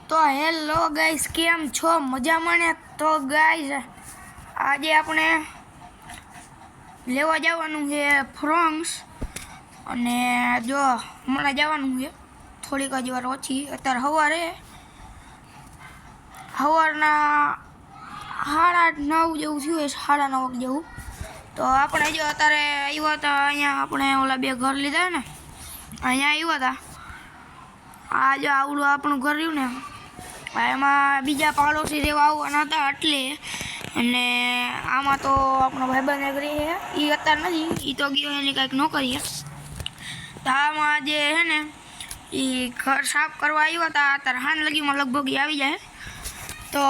તો hello guys, કેમ છો? મજામાં ને? તો ગાઈસ આજે આપણે લેવા જવાનું છે ફ્રોન્ક્સ, અને જો હમણાં જવાનું છે થોડીક જ વાર ઓછી. અત્યારે સવારના 8:30 જેવું થયું હોય, 9:30 જેવું. તો આપણે જો અત્યારે આવ્યા હતા અહીંયા, આપણે ઓલા બે ઘર લીધા ને, અહીંયા આવ્યા હતા. આ જો આવડું આપણું ઘર રહ્યું ને, એમાં બીજા પાડોશી રહેવા આવવાના હતા એટલે. અને આમાં તો આપણો ભાઈબંધ એગ્રી છે, એ અત્યારે નથી, એ તો ગયો એની કંઈક નોકરીએ. તો આમાં જે છે ને એ ઘર સાફ કરવા આવ્યા હતા. અત્યારે હાન લગીમાં લગભગ એ આવી જાય. તો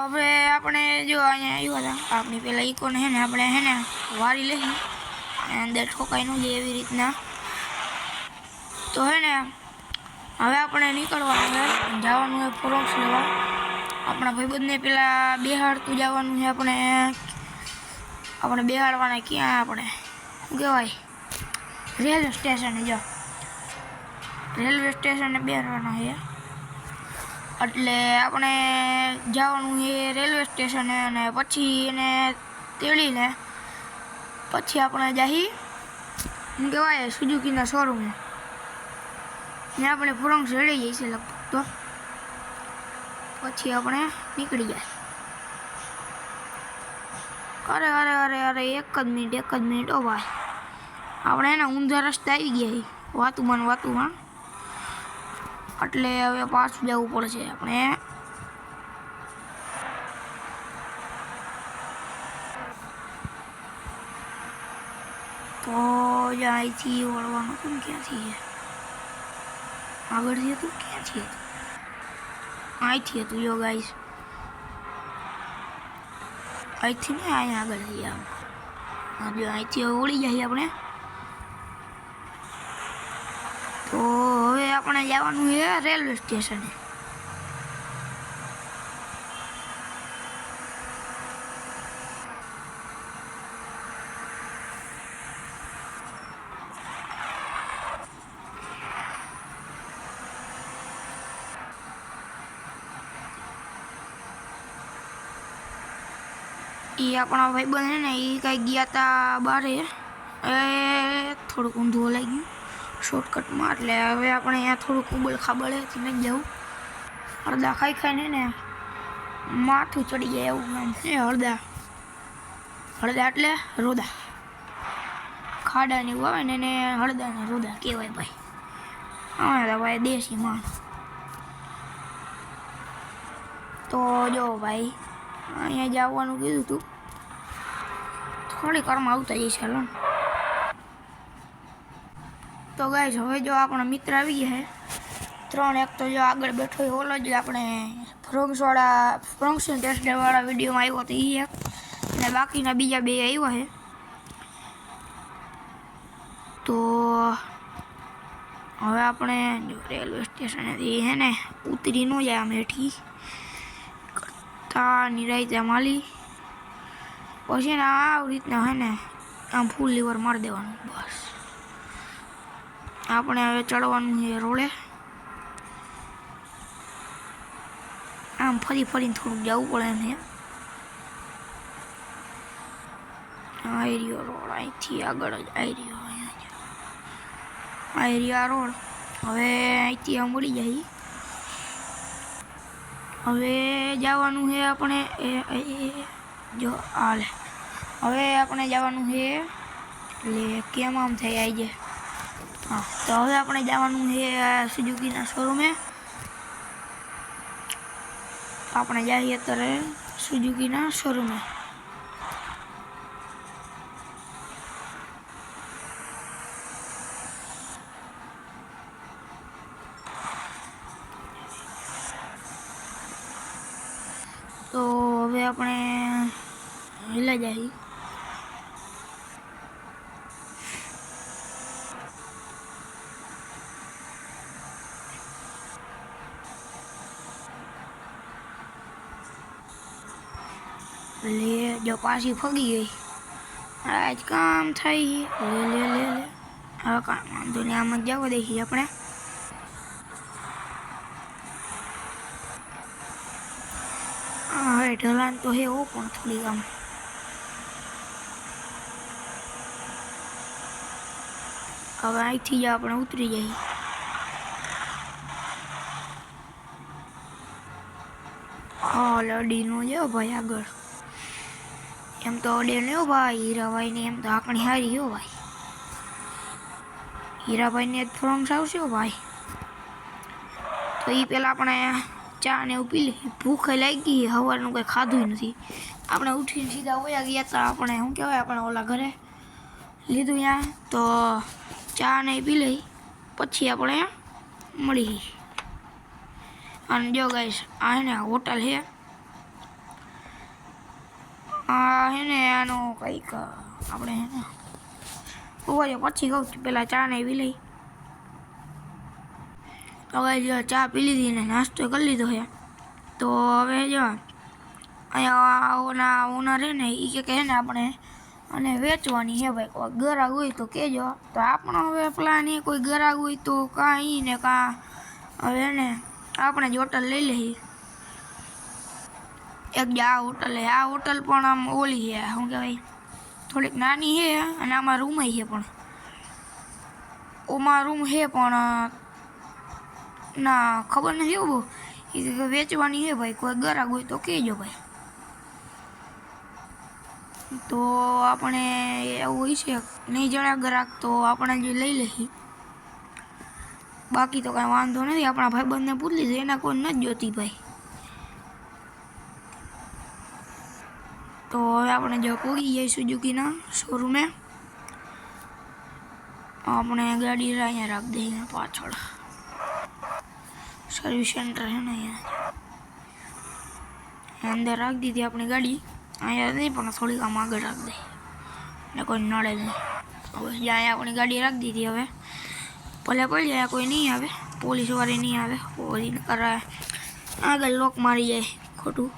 હવે આપણે જો અહીંયા આવ્યા હતા, આપણી પહેલાં ઈકોને છે ને આપણે છે ને વારી લઈએ, અંદર ઠોકાઈ ન જાય એવી રીતના. તો છે ને હવે આપણે નીકળવાનું છે, જવાનું છે ફ્રોન્ક્સ લેવા. આપણા ભાઈબંધને પેલા બેહાડતું જવાનું છે. આપણે બેહાડવાના ક્યાં? આપણે શું કહેવાય, રેલવે સ્ટેશને. જો રેલવે સ્ટેશને બેહાડવાના છે એટલે આપણે જવાનું છે રેલવે સ્ટેશને. અને પછી એને તેડીને પછી આપણે જઈએ શું કહેવાય સુઝુકીના શોરૂમે. ને આપણે ફ્રોન્ક્સ રેડી જઈએ છે લગભગ. તો પછી આપણે નીકળી જાય. અરે અરે અરે અરે એક જ મિનિટ ઓ ભાઈ, આપણે એના ઊંધા રસ્તે આવી ગયા વાતુમાં. એટલે હવે પાછું જવું પડશે આપણે. તો અહીંથી વળવાનું હતું, ક્યાંથી આગળથી હતું, ક્યાંથી હતું? અહીંથી હતું. જો ગાઈસ, અહીંથી ને અહીંયા આગળથી આમ જો અહીંથી ઓળી જઈએ આપણે. તો હવે આપણે જવાનું છે રેલવે સ્ટેશને. એ આપણા ભાઈબંધ છે ને, એ કંઈક ગયા હતા બારે, એ થોડુંક ઊંધું લાગી ગયું શોર્ટકટમાં. એટલે હવે આપણે અહીંયા થોડુંક ઉબળ ખાબળેથી નથી જવું. હળદા ખાઈને ને માથું ચડી જાય એવું આમ છે. હળદા એટલે રોદા, ખાડાને એવું આવે ને એને હળદાને રોદા કહેવાય ભાઈ. અમારા ભાઈ દેશી માણ. તો જો ભાઈ અહીંયા જવાનું કીધું હતું, થોડી વારમાં આવતા જઈશ. હાલો. તો ગાઈસ હવે જો આપણા મિત્ર આવી ગયા છે 3. એક તો જો આગળ બેઠો હોય ઓલો જ આપણે ફ્રોન્ક્સની ટેસ્ટ વાળા વિડીયોમાં આવ્યો હતો એ એક, અને બાકીના બીજા 2 આવ્યા છે. તો હવે આપણે જો રેલવે સ્ટેશનેથી છે ને ઉતરી ન જાય આમ હેઠી કરતા નિરાયતે માલી, પછી ને આવી રીતના છે ને આમ ફૂલ લીવર મારી દેવાનું. બસ આપણે હવે ચડવાનું છે રોડે. આમ ફરીને થોડુંક જવું પડે એમ છે. આયરિયો રોડ અહીંથી આગળ જ આયરિયા રોડ. હવે અહીંથી આમ મળી જાય. હવે જવાનું છે આપણે જો હાલે. હવે આપણે જવાનું છે એટલે કેમ આમ થઈ આવી જાય. હા, તો હવે આપણે જવાનું છે સુઝુકીના શોરૂમે. આપણે જઈએ અત્યારે સુઝુકીના શોરૂમે. તો હવે આપણે હેલા જઈએ. લે જો પાછી ફગી ગઈ. આજ કામ થઈ. લે હવે કામ વાંધો નહીં, આમ જ જવા દઈએ આપણે. ભાઈ ઢલાન તો હે હો, પણ થોડી આમ હવે અહીંથી જ આપણે ઉતરી જઈએ. હા લડીનો જો ભાઈ આગળ એમ તો અડે ને ભાઈ હીરાભાઈને, એમ તો આંકણી હારી હો ભાઈ. હીરાભાઈને જ ફ્રોમ્સ આવશે ભાઈ. તો એ પહેલાં આપણે ચા ને એવું પી લઈએ. ભૂખ લાગી, સવારનું કંઈ ખાધું નથી. આપણે ઉઠીને સીધા વયા ગયા હતા આપણે શું કહેવાય આપણે ઓલા ઘરે લીધું ત્યાં, તો ચા ને પી લઈ પછી આપણે મળી. અને જો ગાઈસ આ હે ને હોટલ છે, આ હે ને આનો કંઈક આપણે હે ને ઉભા જો પછી કહું છું, પહેલાં ચા ને પી લઈ. હવે જો ચા પી લીધી ને નાસ્તો કરી લીધો છે. તો હવે જો અહીંયા ઓનર છે ને એ કે ને આપણે અને વેચવાની છે ભાઈ, કોઈ ગ્રાહક હોય તો કહેજો. તો આપણો હવે પ્લાન એ કોઈ ગ્રાહક હોય તો કાંઈ ને કાં હવે ને આપણે જ હોટલ લઈ લઈએ. એક જે આ હોટલ છે, આ હોટલ પણ આમ ઓલી છે શું કહેવાય થોડીક નાની છે, અને આમાં રૂમ છે પણ ઓમાં રૂમ છે પણ ના ખબર નથી એવું એ વેચવાની છે ભાઈ, કોઈ ગ્રાહક હોય તો કહેજો ભાઈ. તો આપણે એવું હોય છે નહીં જણા ગ્રાહક તો આપણે જે લઈ લઈએ, બાકી તો કાંઈ વાંધો નથી. આપણા ભાઈબંધને પૂછી લીધું, એના કોઈ નથી જોતી ભાઈ. તો હવે આપણે જો પૂરી જઈએ સુઝુકીના શોરૂમે. આપણે ગાડી અહીંયા રાખી દઈએ પાછળ, સર્વિસ સેન્ટર છે ને અહીંયા અંદર રાખી દીધી આપણી ગાડી. અહીંયા નહીં પણ થોડીક આમ આગળ રાખી દઈએ એટલે કોઈ નડે નહીં. હવે અહીંયા આપણી ગાડી રાખી દીધી. હવે ભલે પડી જાય કોઈ નહીં આવે, પોલીસવાળી નહીં આવે, પોલીસ કરાવે આગળ લોક મારી જાય ખોટું.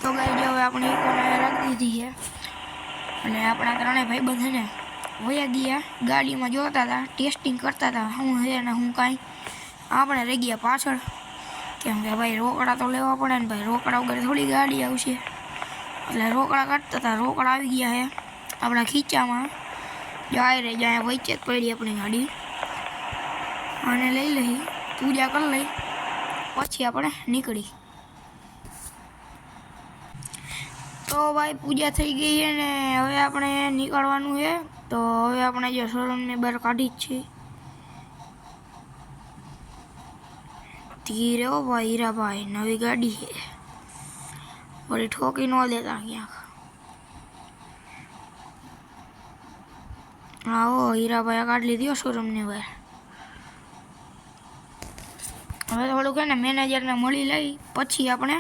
તો ગાડી હવે આપણે ઇકોને રાખી દીધી છે અને આપણા ત્રણેય ભાઈબંધ છે ને વયા ગયા ગાડીમાં જોતા હતા, ટેસ્ટિંગ કરતા હતા શું છે ને શું કાંઈ. આપણે રહી ગયા પાછળ, કેમ કે ભાઈ રોકડા તો લેવા પડે ને ભાઈ, રોકડા વગર થોડી ગાડી આવશે. એટલે રોકડા કાઢતા હતા, રોકડા આવી ગયા છે આપણા ખીચામાં. જાય રે જાય વચ્ચે જ પડી આપણી ગાડી, અને લઈ લઈ પૂજા કરી લઈ પછી આપણે નીકળી. તો ભાઈ પૂજા થઈ ગઈ છે ને હવે આપણે નીકળવાનું છે. તો હવે આપણે જે શોરૂમની બહાર કાઢી જ છે. ધીરે હો ભાઈ હીરાભાઈ, નવી ગાડી છે વળી ઠોકી ન દેતા ક્યાંક. હા હો હીરાભાઈ કાઢી લીધી શોરૂમની બહાર. હવે થોડુંક ને મેનેજરને મળી લઈ પછી આપણે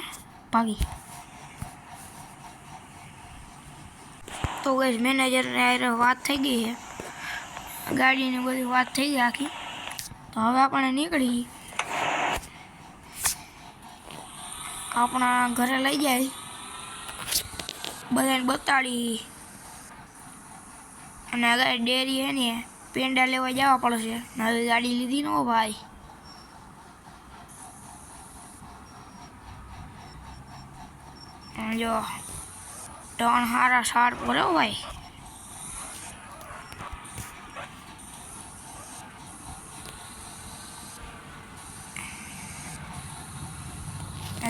ભાગી. તો ગઈ મેનેજરને વાત થઈ ગઈ છે, ગાડીની બધી વાત થઈ ગઈ આખી. તો હવે આપણે નીકળી આપણા ઘરે લઈ જાય, બધાને બતાડી. અને આગળ ડેરી છે ને પેંડા લેવા જવા પડશે, નવી ગાડી લીધી ને ભાઈ. જો ટર્ન સારા શાર્પ કરે ભાઈ.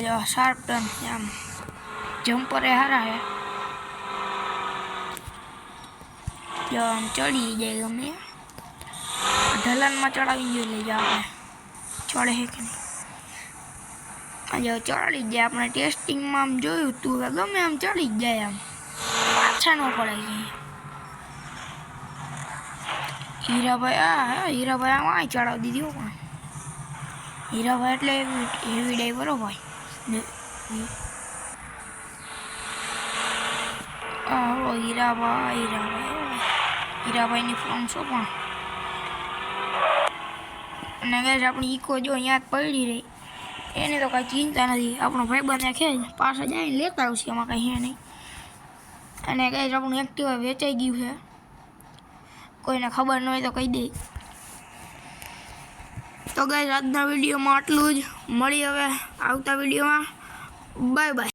જો શાર્પ ટર્ન આમ જમ્પરે સારા છે. જો આમ ચડી જાય ગમે ઢલાનમાં ચડાવી જોઈએ લઈ જાઓ આપણે, ચડે છે કે નહીં. જો ચડી જ જાય, આપણે ટેસ્ટિંગમાં આમ જોયું તું ગમે આમ ચડી જ જાય, આમ પાછા ન પડે ક્યાંય. હીરાભાઈ આમ આ ચડાવી દીધી પણ હીરાભાઈ એટલે હેવી ડ્રાઈવર હો ભાઈ. હીરાભાઈની ફોર્મ શું પણ. અને ગેસ આપણી ઈકો જો અહીંયા જ પડી રહી, એની તો કાંઈ ચિંતા નથી. આપણો ભાઈબંધ છે પાછા જઈને લેતા આવશે, એમાં કંઈ છે નહીં. અને ગેસ આપણું એક્ટિવા વેચાઈ ગયું છે, કોઈને ખબર ન હોય તો કહી દે. તો ગાઈસ આજના વિડીયોમાં આટલું જ. મળી હવે આવતા વિડીયોમાં. Bye bye.